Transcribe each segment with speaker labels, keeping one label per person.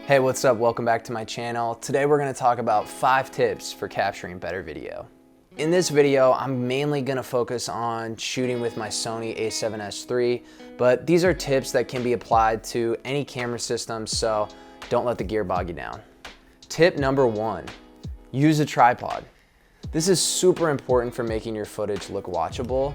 Speaker 1: Hey, what's up? Welcome back to my channel. Today we're going to talk about 5 tips for capturing better video. In this video, I'm mainly going to focus on shooting with my Sony a7S III, but these are tips that can be applied to any camera system, so don't let the gear bog you down. Tip number 1, use a tripod. This is super important for making your footage look watchable,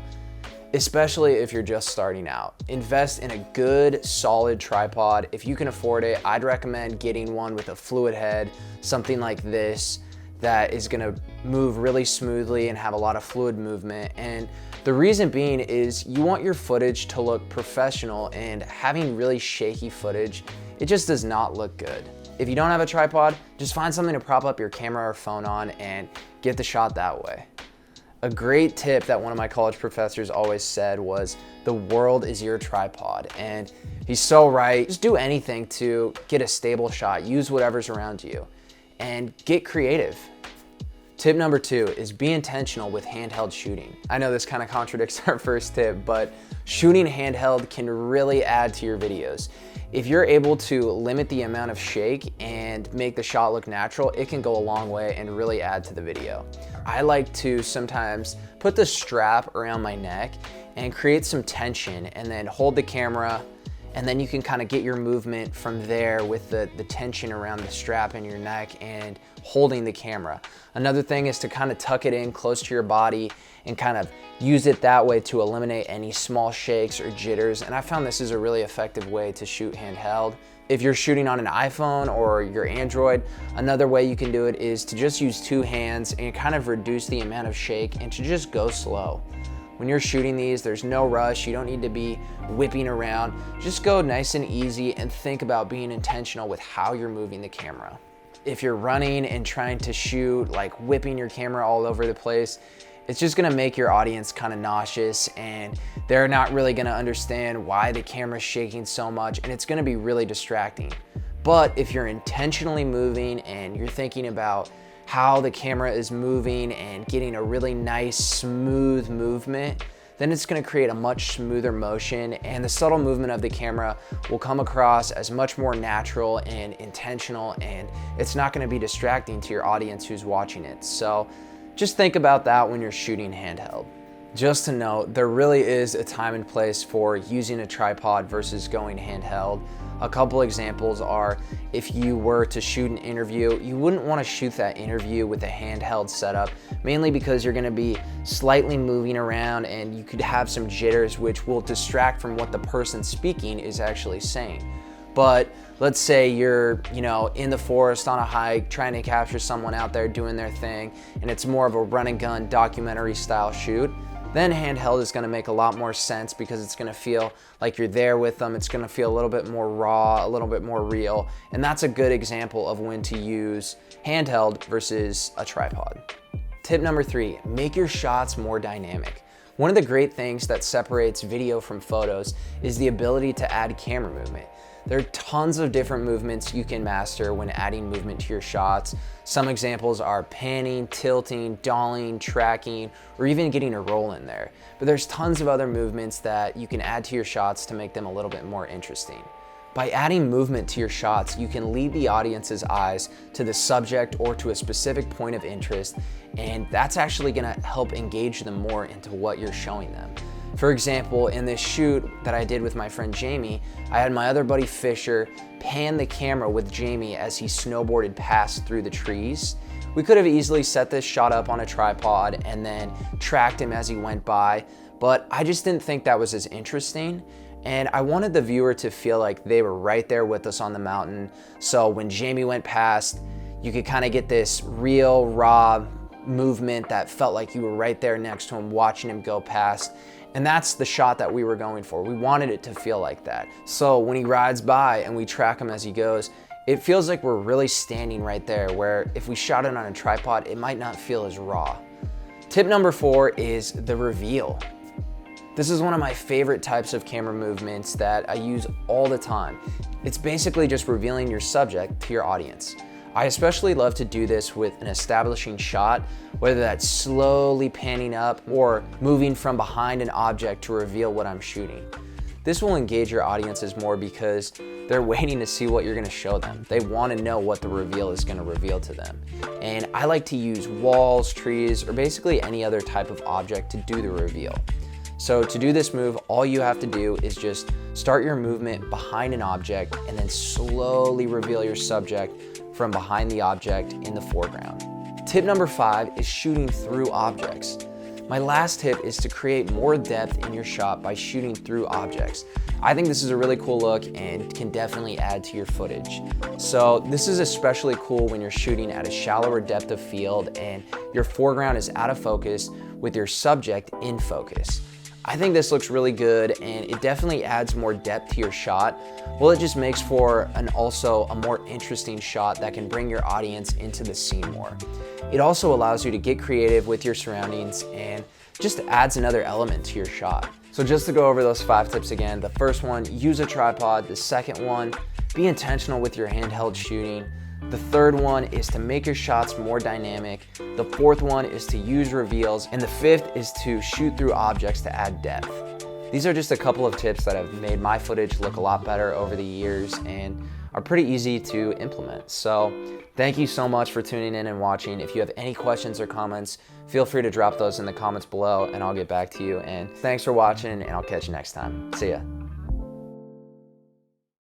Speaker 1: especially if you're just starting out. Invest in a good, solid tripod. If you can afford it, I'd recommend getting one with a fluid head, something like this, that is gonna move really smoothly and have a lot of fluid movement. And the reason being is you want your footage to look professional, and having really shaky footage, it just does not look good. If you don't have a tripod, just find something to prop up your camera or phone on and get the shot that way. A great tip that one of my college professors always said was, the world is your tripod. And he's so right. Just do anything to get a stable shot. Use whatever's around you and get creative. Tip number 2 is be intentional with handheld shooting. I know this kind of contradicts our first tip, but shooting handheld can really add to your videos. If you're able to limit the amount of shake and make the shot look natural, it can go a long way and really add to the video. I like to sometimes put the strap around my neck and create some tension, and then hold the camera, and then you can kind of get your movement from there with the tension around the strap in your neck and holding the camera. Another thing is to kind of tuck it in close to your body and kind of use it that way to eliminate any small shakes or jitters. And I found this is a really effective way to shoot handheld. If you're shooting on an iPhone or your Android, another way you can do it is to just use 2 hands and kind of reduce the amount of shake and to just go slow. When you're shooting these, there's no rush. You don't need to be whipping around. Just go nice and easy and think about being intentional with how you're moving the camera. If you're running and trying to shoot, like whipping your camera all over the place, it's just gonna make your audience kind of nauseous, and they're not really gonna understand why the camera's shaking so much, and it's gonna be really distracting. But if you're intentionally moving and you're thinking about how the camera is moving and getting a really nice, smooth movement, then it's gonna create a much smoother motion, and the subtle movement of the camera will come across as much more natural and intentional, and it's not gonna be distracting to your audience who's watching it. So just think about that when you're shooting handheld. Just to note, there really is a time and place for using a tripod versus going handheld. A couple examples are, if you were to shoot an interview, you wouldn't want to shoot that interview with a handheld setup, mainly because you're going to be slightly moving around and you could have some jitters, which will distract from what the person speaking is actually saying. But let's say you're, in the forest on a hike trying to capture someone out there doing their thing, and it's more of a run and gun documentary style shoot, then handheld is gonna make a lot more sense because it's gonna feel like you're there with them. It's gonna feel a little bit more raw, a little bit more real. And that's a good example of when to use handheld versus a tripod. Tip number 3, make your shots more dynamic. One of the great things that separates video from photos is the ability to add camera movement. There are tons of different movements you can master when adding movement to your shots. Some examples are panning, tilting, dollying, tracking, or even getting a roll in there. But there's tons of other movements that you can add to your shots to make them a little bit more interesting. By adding movement to your shots, you can lead the audience's eyes to the subject or to a specific point of interest, and that's actually gonna help engage them more into what you're showing them. For example, in this shoot that I did with my friend Jamie, I had my other buddy Fisher pan the camera with Jamie as he snowboarded past through the trees. We could have easily set this shot up on a tripod and then tracked him as he went by, but I just didn't think that was as interesting. And I wanted the viewer to feel like they were right there with us on the mountain. So when Jamie went past, you could kind of get this real, raw movement that felt like you were right there next to him watching him go past. And that's the shot that we were going for. We wanted it to feel like that. So when he rides by and we track him as he goes, it feels like we're really standing right there, where if we shot it on a tripod, it might not feel as raw. Tip number 4 is the reveal. This is one of my favorite types of camera movements that I use all the time. It's basically just revealing your subject to your audience. I especially love to do this with an establishing shot, whether that's slowly panning up or moving from behind an object to reveal what I'm shooting. This will engage your audiences more because they're waiting to see what you're gonna show them. They wanna know what the reveal is gonna reveal to them. And I like to use walls, trees, or basically any other type of object to do the reveal. So to do this move, all you have to do is just start your movement behind an object and then slowly reveal your subject from behind the object in the foreground. Tip number 5 is shooting through objects. My last tip is to create more depth in your shot by shooting through objects. I think this is a really cool look and can definitely add to your footage. So this is especially cool when you're shooting at a shallower depth of field and your foreground is out of focus with your subject in focus. I think this looks really good and it definitely adds more depth to your shot. Well, it just makes for also a more interesting shot that can bring your audience into the scene more. It also allows you to get creative with your surroundings and just adds another element to your shot. So just to go over those 5 tips again, the first one, use a tripod. The second one, be intentional with your handheld shooting. The third one is to make your shots more dynamic. The fourth one is to use reveals. And the fifth is to shoot through objects to add depth. These are just a couple of tips that have made my footage look a lot better over the years and are pretty easy to implement. So thank you so much for tuning in and watching. If you have any questions or comments, feel free to drop those in the comments below and I'll get back to you. And thanks for watching and I'll catch you next time. See ya.